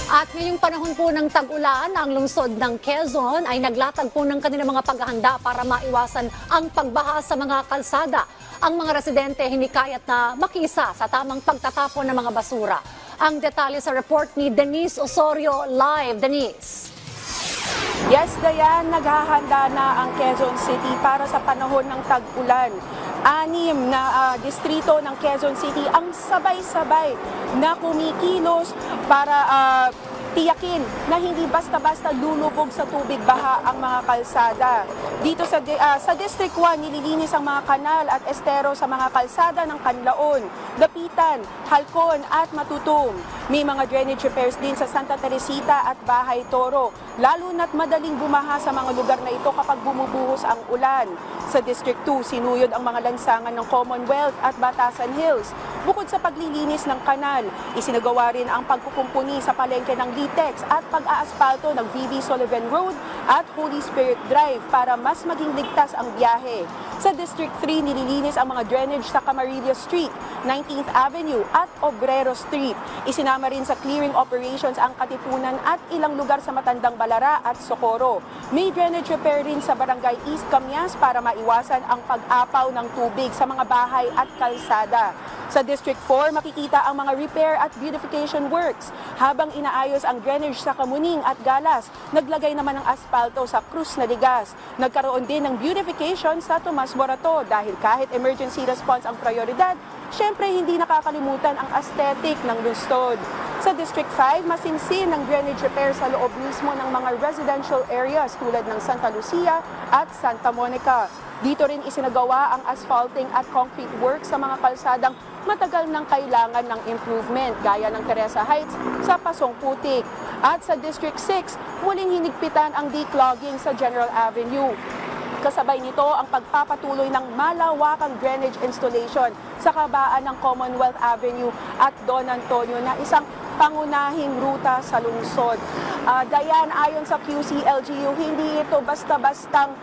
At ngayong panahon po ng tag-ulan, ang lungsod ng Quezon ay naglatag po ng kanilang mga paghahanda para maiwasan ang pagbaha sa mga kalsada. Ang mga residente hinikayat na makisa sa tamang pagtatapon ng mga basura. Ang detalye sa report ni Denise Osorio live. Denise. Yes, Dayan, naghahanda na ang Quezon City para sa panahon ng tag-ulan. 6 na distrito ng Quezon City ang sabay-sabay na kumikilos para tiyakin na hindi basta-basta lulubog sa tubig baha ang mga kalsada. Dito sa District 1, nililinis ang mga kanal at estero sa mga kalsada ng Canlaon, Dapitan, Halcon at Matutum. May mga drainage repairs din sa Santa Teresita at Bahay Toro, lalo na't madaling bumaha sa mga lugar na ito kapag bumubuhos ang ulan. Sa District 2, sinuyod ang mga lansangan ng Commonwealth at Batasan Hills. Bukod sa paglilinis ng kanal, isinagawa rin ang pagkukumpuni sa palengke ng Litex at pag-aaspalto ng VV Sullivan Road at Holy Spirit Drive para mas maging ligtas ang biyahe. Sa District 3, nililinis ang mga drainage sa Camarillo Street, 19th Avenue at Obrero Street. Isinama rin sa clearing operations ang Katipunan at ilang lugar sa Matandang Balara at Socorro. May drainage repair rin sa Barangay East Camias para maiwasan ang pag-apaw ng tubig sa mga bahay at kalsada. Sa District 4, makikita ang mga repair at beautification works. Habang inaayos ang drainage sa Kamuning at Galas, naglagay naman ng aspalto sa Cruz na Ligas. Nagkaroon din ng beautification sa Tomas Morato dahil kahit emergency response ang prioridad, syempre hindi nakakalimutan ang aesthetic ng lungsod. Sa District 5, masinsin ang drainage repair sa loob mismo ng mga residential areas tulad ng Santa Lucia at Santa Monica. Dito rin isinagawa ang asphalting at concrete work sa mga kalsadang matagal nang kailangan ng improvement gaya ng Teresa Heights sa Pasong Putik. At sa District 6, muling hinigpitan ang declogging sa General Avenue. Kasabay nito ang pagpapatuloy ng malawakang drainage installation sa kabaan ng Commonwealth Avenue at Don Antonio na isang pangunahing ruta sa lungsod. Dayan, ayon sa QCLGU, hindi ito basta-bastang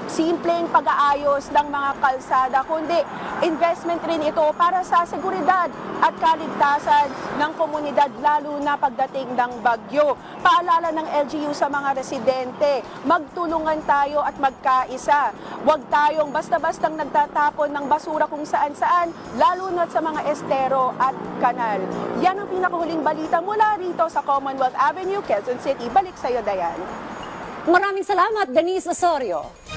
simpleng pag-aayos ng mga kalsada, kundi investment rin ito para sa seguridad at kaligtasan ng komunidad, lalo na pagdating ng bagyo. Paalala ng LGU sa mga residente, magtulungan tayo at magkaisa. Huwag tayong basta-bastang nagtatapon ng basura kung saan-saan, lalo na sa mga estero at kanal. Yan ang pinakahuling balita mula rito sa Commonwealth Avenue, Quezon City. Balik sa iyo, Dayan. Maraming salamat, Denise Osorio.